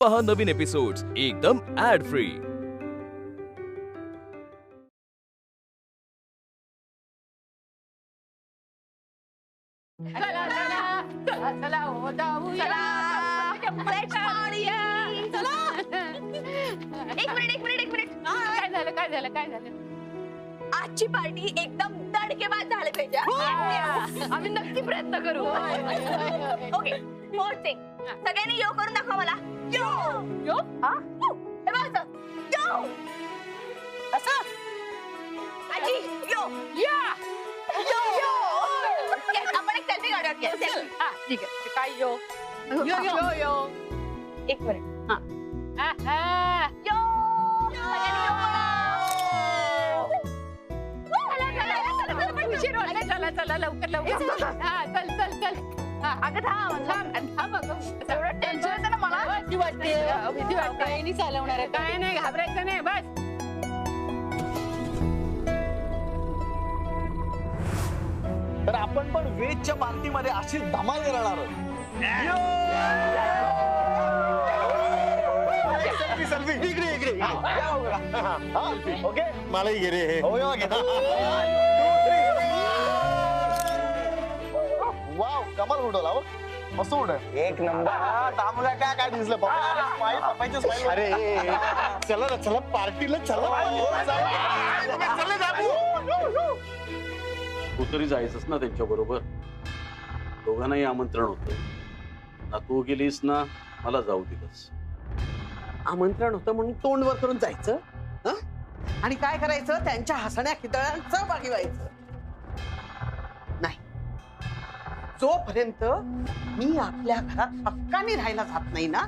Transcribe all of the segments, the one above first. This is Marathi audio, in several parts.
पहा नवीन एपिसोड्स एकदम ऍड फ्री। चला चला चला चला हो जाऊया चला एक मिनिट काय झालं आजची पार्टी एकदम दणकेबाज झाली पाहिजे आम्ही नक्की प्रयत्न करू ओके फोर्थ थिंग सगळ्यांनी यो करून दाखवा मला यो यो हे बघ असं. यो असं आजी यो या यो यो Yes, आपण एक सेल्फी काढूया Yes. हा ठीक आहे काय यो यो, यो. यो यो एक मिनिट यो सगळ्यांनी यो म्हणा. उशीर होईल चला लवकर हा चल हा अगं थांब एवढं टेन्शन येतं ना मला भीती वाटते चालवणार काय नाही घाबरायचं नाही बस तर आपण पण वेजच्या पार्टीमध्ये अशी धमाल करणार ओके मलाही घे रे हे वाव कमाल उडवला मस्त उड एक नंबर तांबला काय दिसलं अरे चला ना चला पार्टीला तू तरी जायचंस ना त्यांच्या बरोबर दोघांनाही आमंत्रण होतं ना तू गेलीस ना मला जाऊ दिलंस आमंत्रण होतं म्हणून तोंड वर करून जायचं हं? आणि काय करायचं त्यांच्या हसण्या खिदळ्यांत सहभागी व्हायचं नाही जोपर्यंत मी आपल्या घरात हक्काने राहायला जात नाही ना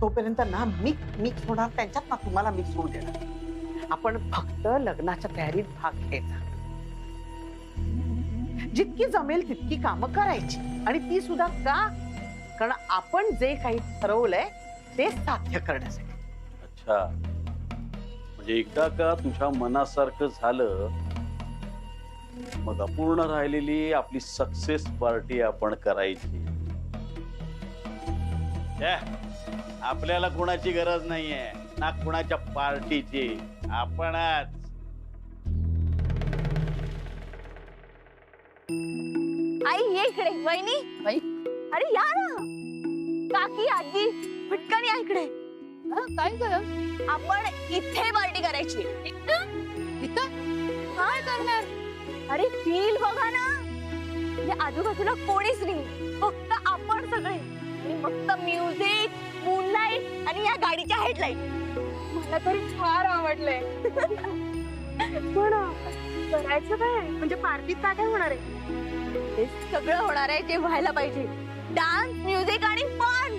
तोपर्यंत ना मिक्स होणार त्यांच्यात ना तुम्हाला मिक्स होऊ देणार आपण फक्त लग्नाच्या तयारीत भाग घ्यायचा जितकी जमेल तितकी कामं करायची आणि ती सुद्धा का कारण आपण जे काही ठरवलंय ते साध्य करण्यासाठी अच्छा म्हणजे एकदा का तुझ्या मनासारखं झालं मग अपूर्ण राहिलेली आपली सक्सेस पार्टी आपण करायची आपल्याला कोणाची गरज नाहीये ना कोणाच्या पार्टीची आपणच आई ये इकडे वहिनी बाई. अरे या ना काकी आजी पटकन या इकडे काय झालं आपण इथे पार्टी करायची इथं काय करणार अरे फील बघा ना म्हणजे आजूबाजूला कोणीच नाही फक्त आपण सगळे आणि मस्त म्युझिक मूनलाईट आणि या गाडीच्या हेडलाईट मला तरी फार आवडलंय पण करायचं काय म्हणजे पार्टीत काय काय होणार आहे हे सगळं होणार आहे जे व्हायला पाहिजे डान्स म्युझिक आणि फन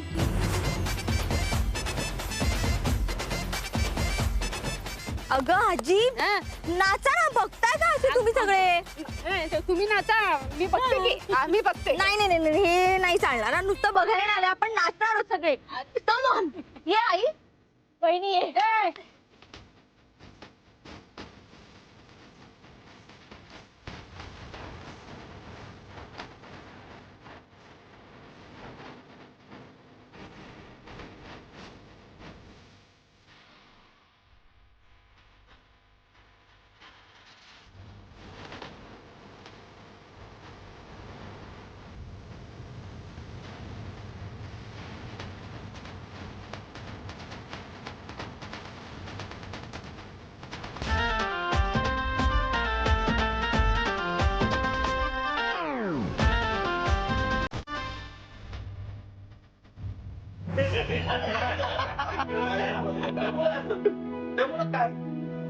अगं आजी नाचा ना बघताय का असे तुम्ही सगळे तुम्ही नाचा मी बघते की आम्ही बघते नाही हे नाही चालणार ना नुसतं बघायला आले आपण नाचणार आहोत सगळे कम ऑन ये आई बहिणी ये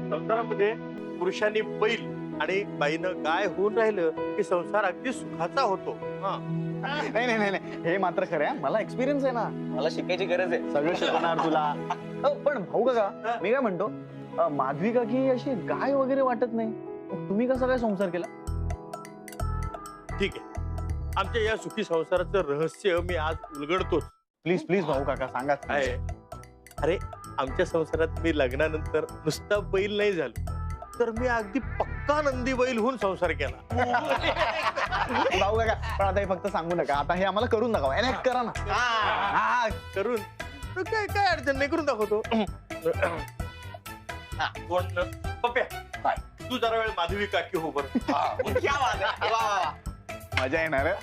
संसारामध्ये पुरुषांनी बैल आणि बाईनं गाय होऊन राहिलं की संसार अगदी सुखाचा होतो. नाही हे मात्र खरं आहे मला एक्सपिरियन्स आहे ना मला शिकायची गरज आहे सगळं शिकवणार तुला पण भाऊ काका मी काय म्हणतो माधवी काकी अशी गाय वगैरे वाटत नाही मग तुम्ही कसा काय संसार केला ठीक आहे आमच्या या सुखी संसाराचं रहस्य मी आज उलगडतोच. प्लीज भाऊ काका सांगा आहे अरे आमच्या संसारात मी लग्नानंतर नुसता बैल नाही झालो तर मी अगदी पक्का नंदी बैल होऊन संसार केला. भाऊ काका पण आता हे फक्त सांगू नका आता हे आम्हाला करून दाखवा करा ना करून काय काय अडचण नाही, करून दाखवतो. हा, पप्प्या काय? तू जरा वेळ माधवी काकी हो बरं. क्या बात आहे. वा, वा, वा. मजा येणार हं?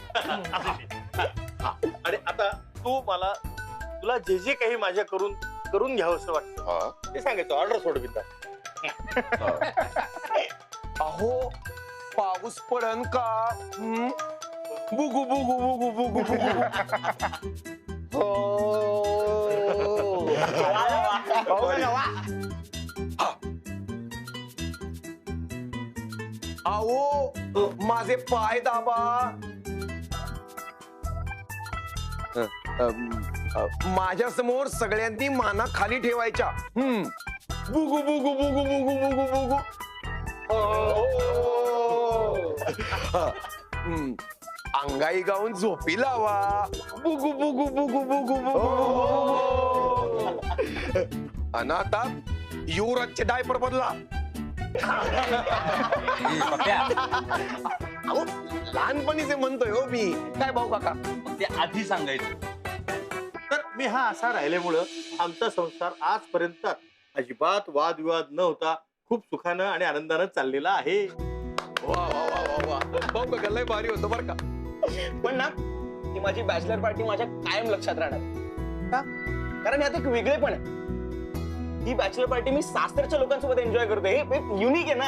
हा, आणि आता तू मला तुला जे जे काही माझ्या करून घ्यावं असं वाटतं ते सांगायचं. ऑर्डर सोड बिंदा. अहो पाऊस पडन का? बुगु बुगु बुगु बुगु बुगु. भाऊ काका, वा. अहो माझे पाय दाबा. माझ्या समोर सगळ्यांनी माना खाली ठेवायच्या. बुगु बुगु बुगु बुगु बुगु बुगु. अंगाई गाऊन झोपी लावा. बुगु बुगु बुगु बुगु बुगु. आणि आता युवराजचे डायपर बदला. अहो लहानपणीचे म्हणतोय हो मी. काय भाऊ काका? ते आधी सांगायचं. तर मी हा असा राहिल्यामुळं आमचा संसार आजपर्यंत अजिबात वादविवाद न होता खूप सुखानं आणि आनंदानं चाललेला आहे. वा वा वा वा वा. भाऊ काका लय भारी होतं बरं का. पण ना ती माझी बॅचलर पार्टी माझ्या कायम लक्षात राहणार. का? कारण यात एक वेगळे पण आहे. ही बॅचलर पार्टी मी सासरच्या लोकांसोबत एन्जॉय करतोय. हे युनिक आहे ना.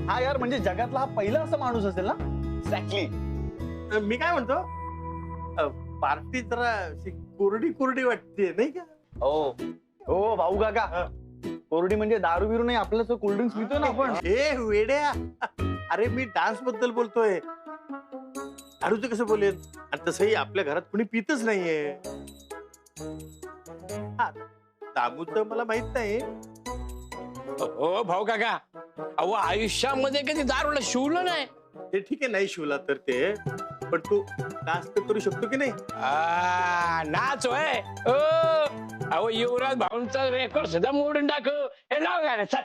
हा यार, म्हणजे जगातला हा पहिला असा माणूस असेल ना. एक्झॅक्टली. मी काय म्हणतो, पार्टी जरा अशी कोरडी कोरडी वाटते नाही का? हो भाऊ काका, कोरडी म्हणजे दारू बिरू नाही, आपलं कोल्ड्रिंक्स पितो ना आपण. हे वेड्या, अरे मी डान्स बद्दल बोलतोय. दारूचं कसं बोलेन? आणि तसंही आपल्या घरात कुणी पितच नाहीये. हा, दामूचं मला माहित नाही. हो भाऊ काका, अहो आयुष्यामध्ये कधी दारूला शिवलं नाही. ते ठीक आहे, नाही शिवला तर ते, पण तू डान्स तर करू शकतो की नाही? नाच होय. अहो युवराज भाऊंचा रेकॉर्ड सुद्धा मोडून टाकू. हे नाव काय चल.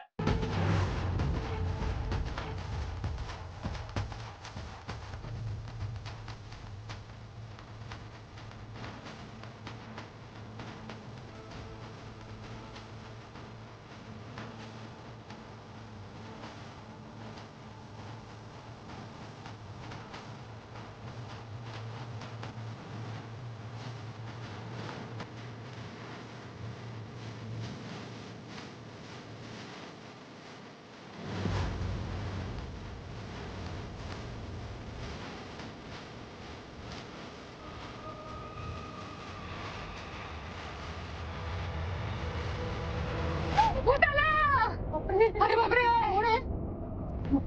अरे बापरे,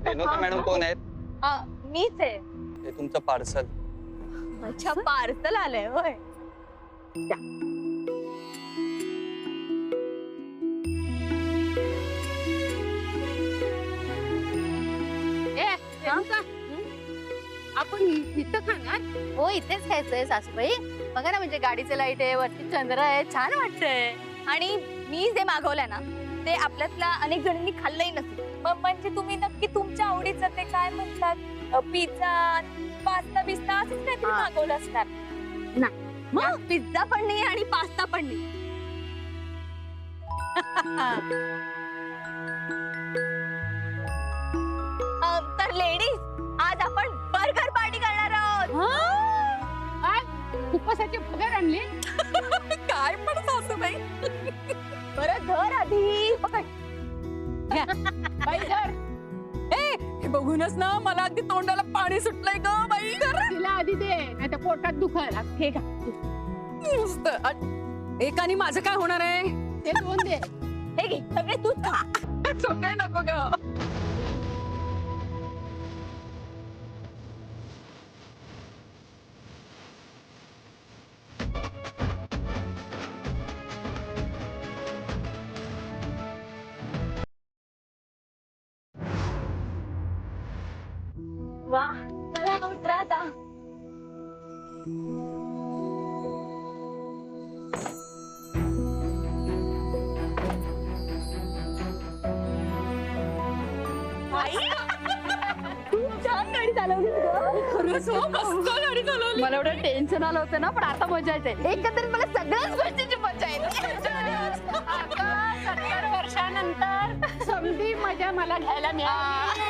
रेणुका मॅडम कोण आहेत? मीच आहे. हे तुमचं पार्सल. अच्छा, पार्सल आलंय होय. आपण इथं खाणार? हो, इथेच खायचंय सासूबाई. बघा ना, म्हणजे गाडीचे लाईट आहे, वरती चंद्र आहे, छान वाटतंय. आणि मी जे मागवलंय ना ते आपल्यातल्या अनेक जणांनी खाल्लंही नसेल. म्हणजे तुम्ही नक्की तुमच्या आवडीचं ते काय म्हणतात, पिझ्झा, पास्ता बिस्ता असंच काहीतरी मागवलं असणार. मग पिझ्झा पण नाही आणि पास्ता पण नाही. तर लेडीज, आज आपण बर्गर पार्टी करणार आहोत. उपवासाचे बर्गर आणले? काय पण सासूबाई. बरं धर आधी, पकड. बाई धर. हे बघूनच ना मला अगदी तोंडाला पाणी सुटलंय ग बाई. तिला आधी दे, नाही तर पोटात दुखल. हे का मस्त. एकाने माझं काय होणार आहे? ते दोन दे. हे घे, सगळे तूच खा. सगळे नको ग. वा, मला उतरा आता. खूप छान गाडी चालवली खरंच. हो, मस्त गाडी चालवली. मला एवढं टेन्शन आलं होतं ना, पण आता मजा येते. एकंदरीत मला सगळ्याच गोष्टीची मजा मजा येते. आता 70 वर्षानंतर समधी मजा मला घ्यायला मिळाली.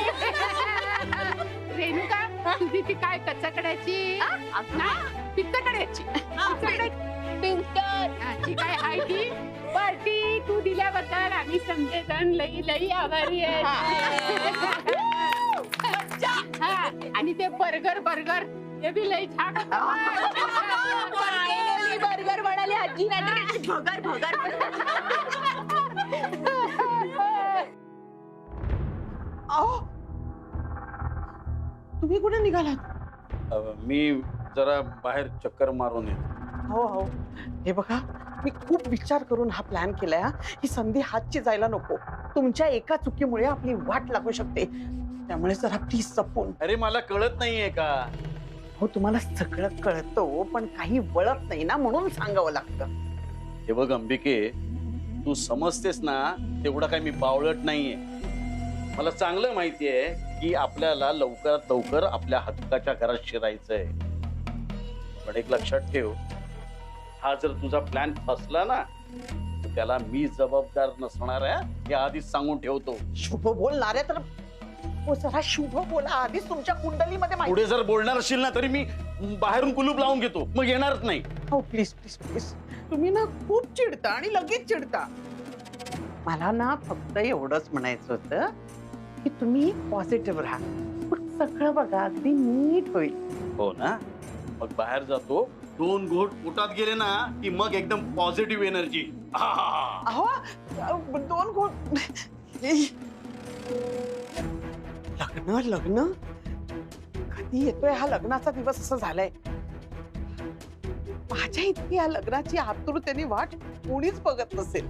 रेणुका तुझी ती काय कचकड्याची ना पित्तकड्याची ती काय आहे ती पार्टी तू दिल्याबद्दल आम्ही समजेजण लई लई आभारी आहे. हा, आणि ते बर्गर बर्गर ते बी लई छान बर्गर म्हणाली आजी, नाही भगर भगर. अहो तुम्ही कुठे निघालात? मी जरा बाहेर चक्कर मारून येतो. हो हो, हे बघा मी खूप विचार करून हा प्लॅन केलाय. ही संधी हातची जायला नको. तुमच्या एका चुकीमुळे आपली वाट लागू शकते. त्यामुळे जरा प्लीज जपून. अरे मला कळत नाहीये का? हो तुम्हाला सगळं कळतं पण काही वळत नाही ना, म्हणून सांगावं लागतं. हे बघ अंबिके, तू समजतेस ना तेवढा काही मी बावळट नाहीये. मला चांगलं माहितीये की आपल्याला लवकरात लवकर आपल्या हक्काच्या घरात शिरायचंय. पण एक लक्षात ठेव, हा जर तुझा प्लॅन फसला ना तर त्याला मी जबाबदार नसणार आहे, हे आधीच सांगून ठेवतो. शुभ बोलणारे तर हो जरा शुभ बोला. आधीच तुमच्या कुंडलीमध्ये माहिती. पुढे जर बोलणार असशील ना तरी मी बाहेरून कुलूप लावून घेतो, मग येणारच नाही. हो प्लीज प्लीज प्लीज. तुम्ही ना खूप चिडता आणि लगेच चिडता. मला ना फक्त एवढंच म्हणायचं होतं की तुम्ही पॉझिटिव्ह राहा. मग सगळं बघा अगदी नीट होईल. हो ना, मग बाहेर जातो, 2 घोट पोटात गेले ना की मग एकदम पॉझिटिव्ह एनर्जी. अहो 2 घोट. लग्न लग्न कधी येतोय हा लग्नाचा दिवस असं झालाय. माझ्या इतकी या लग्नाची आतुरतेने वाट कोणीच बघत नसेल.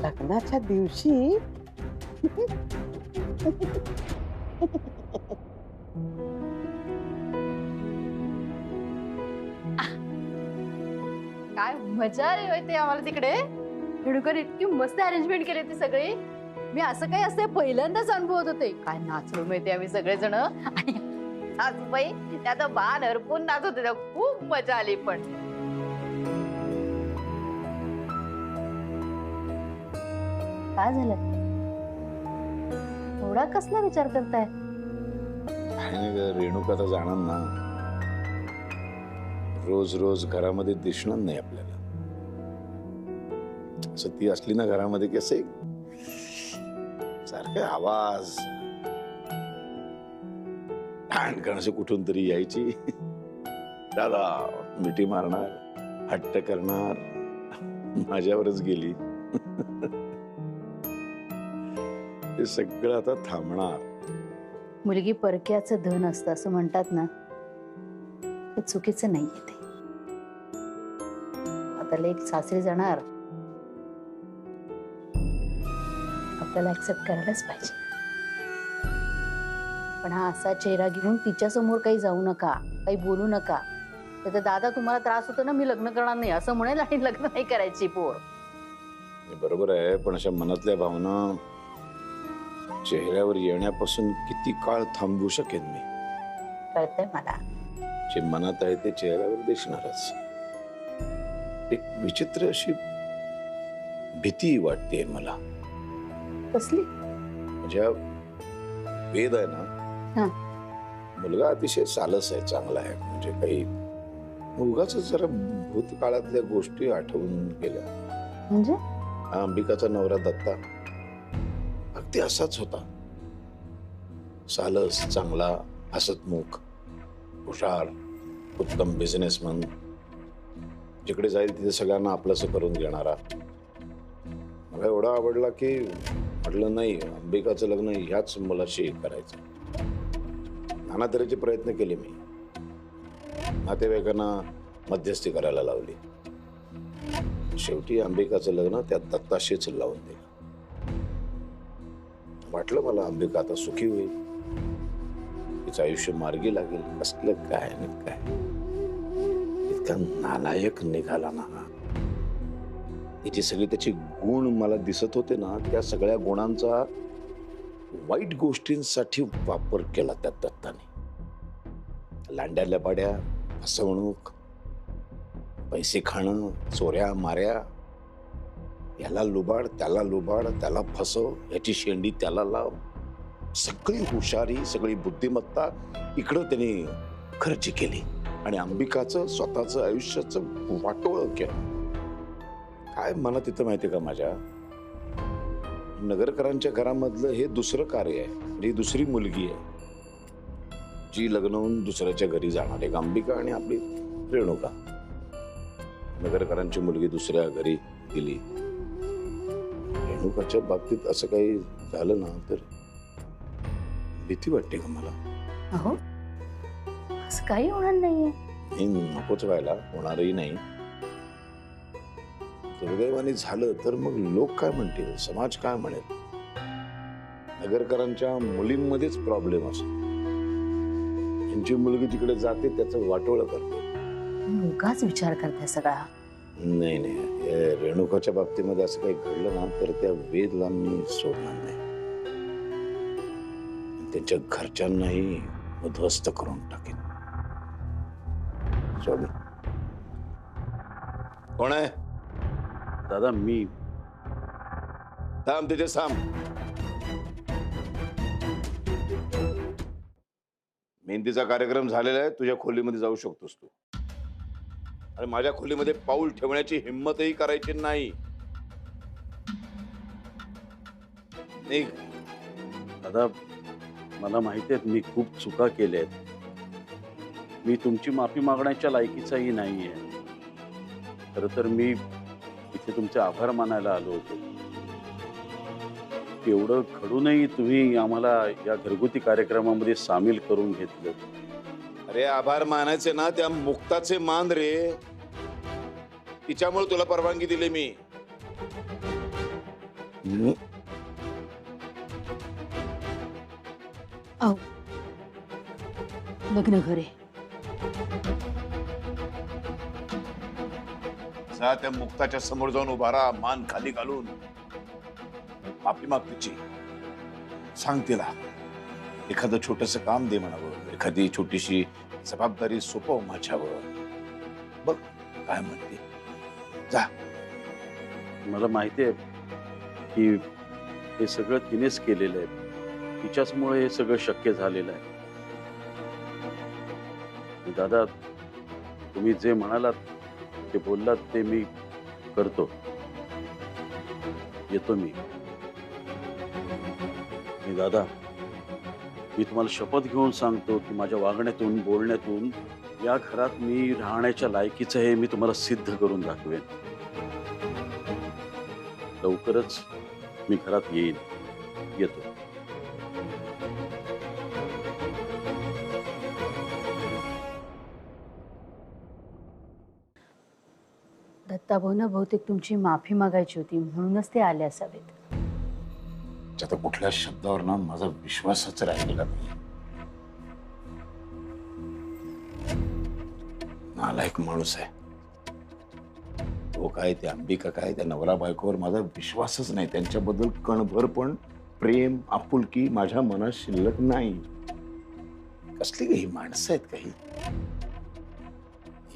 लग्नाच्या दिवशी काय मजा येते आम्हाला तिकडे. रेणुकर इतकी मस्त अरेंजमेंट केली ती सगळी. मी असं काही असते पहिल्यांदाच अनुभवत होते. काय नाचलो माहिती आम्ही सगळेजण. आणि सासूबाई त्यात बाण हरपून नाचत होते. खूप मजा आली. पण काय झालं? एवढा कसला विचार करताय? रेणुका तर जाणार ना. रोज रोज घरामध्ये दिसणार नाही आपल्याला. असं ती असली ना घरामध्ये की असे सारखे आवाज ठाणकण असे कुठून तरी यायची. दादा मिठी मारणार, हट्ट करणार, माझ्यावरच गेली. ते सगळं आता थांबणार. मुलगी परक्याचं धन असतं असं म्हणतात ना, ते चुकीचं नाहीये. ते आता लेक सासरी जाणार, आपल्याला ऍक्सेप्ट करायलाच पाहिजे. पण हा असा चेहरा घेऊन तिच्या समोर काही जाऊ नका, काही बोलू नका. तर दादा तुम्हाला त्रास होतो ना, मी लग्न करणार नाही असं म्हणेल आणि लग्न नाही करायची पोर. बरोबर आहे, पण अशा मनातल्या भावना चेहऱ्यावर येण्यापासून किती काळ थांबवू शकेन मी? कळतंय मला. जे मनात आहे ते चेहऱ्यावर दिसणारच. एक विचित्र अशी भीती वाटते मला. कसली? म्हणजे वेद आहे ना, मुलगा अतिशय सालस आहे, चांगला आहे. म्हणजे काही उगाच जरा भूतकाळातल्या गोष्टी आठवून गेल्या. म्हणजे अंबिकाचा नवरा दत्ता अगदी असाच होता. सालस, चांगला, हसतमुख, हुशार, उत्तम बिझनेसमन. जिकडे जाईल तिथे सगळ्यांना आपलंसं करून घेणारा. मला एवढा आवडला की म्हटलं नाही, अंबिकाचं लग्न ह्याच मुलाशी करायचं. नाना तऱ्हेचे प्रयत्न केले मी. नातेवाईकांना मध्यस्थी करायला लावली. शेवटी अंबिकाचं लग्न त्या दत्ताशीच लावून दिलं. वाटलं मला अंबिका आता सुखी होईल, तिचं आयुष्य मार्गी लागेल. कसलं काय आणि काय, इतका नालायक निघाला ना. तिची सगळी त्याची गुण मला दिसत होते ना, त्या सगळ्या गुणांचा वाईट गोष्टींसाठी वापर केला त्या दत्ताने. लांड्या लपाड्या, फसवणूक, पैसे खाणं, चोऱ्या माऱ्या, याला लुबाड त्याला फसव, याची शेंडी त्याला लाव, सगळी हुशारी सगळी बुद्धिमत्ता इकडं त्यांनी खर्ची केली आणि अंबिकाचं स्वतःचं आयुष्याचं वाटोळं केलं. काय मला तिथं माहितीये का, माझ्या नगरकरांच्या घरामधलं हे दुसरं कार्य आहे, ही दुसरी मुलगी आहे जी लग्न होऊन दुसऱ्याच्या घरी जाणार आहे. अंबिका आणि आपली रेणुका. नगरकरांची मुलगी दुसऱ्या घरी गेली. रेणुकाच्या बाबतीत असं काही झालं ना तर भीती वाटते का मला. अहो असं काही होणार नाहीये. हे नकोच व्हायला, होणारही नाही. दुर्दैवाने झालं तर मग लोक काय म्हणतील, समाज काय म्हणेल. नगरकरांच्या मुलींमध्येच प्रॉब्लेम असतो. त्यांची मुलगी जिकडे जाते त्याचं वाटोळं करते. उगाच विचार करताय सगळा. नाही नाही, रेणुकाच्या बाबतीमध्ये असं काही घडलं ना तर त्या वेदला मी सोडणार नाही. त्यांच्या घरच्यांनाही उद्ध्वस्त करून टाकेन. सॉरी. कोण आहे? दादा मी. थांब तिथे थांब. मेहंदीचा कार्यक्रम झालेला आहे, तुझ्या खोलीमध्ये जाऊ शकतोस तू. आणि माझ्या खोलीमध्ये पाऊल ठेवण्याची हिंमतही करायची नाही. निघ. दादा मला माहिती आहे मी खूप चुका केल्या आहेत. मी तुमची माफी मागण्याच्या लायकीचाही नाहीये. खरं तर मी इथे तुमचे आभार मानायला आलो होतो. एवढं घडूनही तुम्ही आम्हाला या घरगुती कार्यक्रमामध्ये सामील करून घेतलं. अरे आभार मानायचे ना त्या मुक्ताचे मान रे. तिच्यामुळे तुला परवानगी दिली मी. अहो लग्न घरे जा त्या मुक्ताच्या समोर जाऊन उभा राहा, मान खाली घालून माफी माग तिची. सांग तिला एखादं छोटस काम दे म्हणावं, एखादी छोटीशी जबाबदारी सोपव माझ्यावर. बघ काय म्हणते. जा. मला माहिती आहे की हे सगळं तिनेच केलेलं आहे. तिच्याचमुळे हे सगळं शक्य झालेलं आहे. दादा तुम्ही जे म्हणालात ते बोललात ते मी करतो. येतो मी. दादा मी तुम्हाला शपथ घेऊन सांगतो की माझ्या वागण्यातून बोलण्यातून या घरात मी राहण्याच्या लायकीचं हे मी तुम्हाला सिद्ध करून दाखवेन. लवकरच मी घरात येईन. येतो. दत्ताभाऊंना बहुतेक तुमची माफी मागायची होती म्हणूनच ते आले असावेत. आता कुठल्या शब्दावर ना माझा विश्वासच राहिलेला नाही. नालायक माणूस आहे तो. काय ते अंबिका काय त्या नवरा बायकोवर माझा विश्वासच नाही. त्यांच्याबद्दल कणभर पण प्रेम आपुलकी माझ्या मनात शिल्लक नाही. कसली काही माणसं आहेत काही.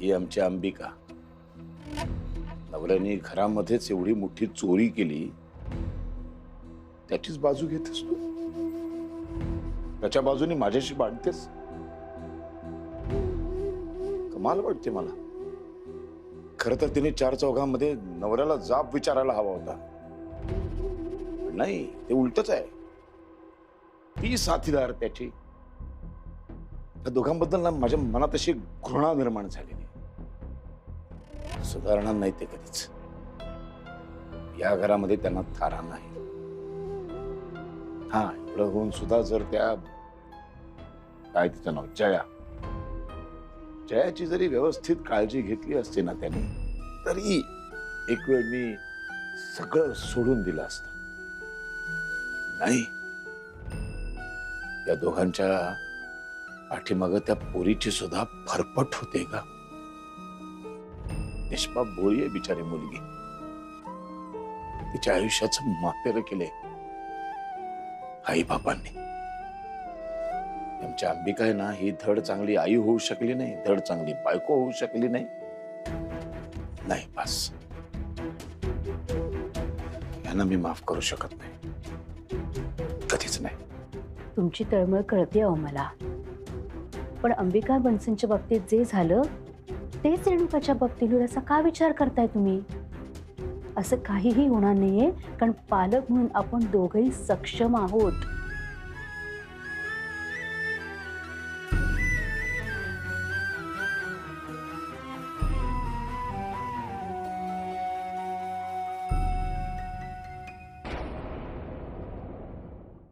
ही आमची अंबिका. नवऱ्याने घरामध्येच एवढी मोठी चोरी केली, त्याचीच बाजू घेतेस तू. त्याच्या बाजूने माझ्याशी भांडतेस. कमाल वाटते मला. खरं तर तिने चार चौघांमध्ये नवऱ्याला जाब विचारायला हवा होता. नाही, ते उलटच आहे. ती साथीदार त्याची. त्या दोघांबद्दल ना माझ्या मनात अशी घृणा निर्माण झालेली. सुधारणार नाही ते कधीच. या घरामध्ये त्यांना थारा नाही. हा एवढं होऊन सुद्धा जर त्या काय तिचं नाव जयाची जरी व्यवस्थित काळजी घेतली असते ना त्याने, तरी एक वेळ मी सगळं सोडून दिलं असतं. नाही, या दोघांच्या पाठीमागं त्या पोरीची सुद्धा फरफट होते का. निष्पाप भोळी आहे बिचारी मुलगी. तिच्या आयुष्याचं मातेर केले आई बापांनी. आमच्या अंबिका आहे ना, ही धड चांगली आई होऊ शकली नाही, धड चांगली बायको होऊ शकली नाही. नाही बस, यांना मी माफ करू शकत नाही, कधीच नाही. तुमची तळमळ कळते अहो मला, पण अंबिका बनसनच्या बाबतीत जे झालं तेच रेणुकाच्या बाबतीत होईल असा का विचार करताय तुम्ही? असं काहीही होणार नाहीये, कारण पालक म्हणून आपण दोघंही सक्षम आहोत.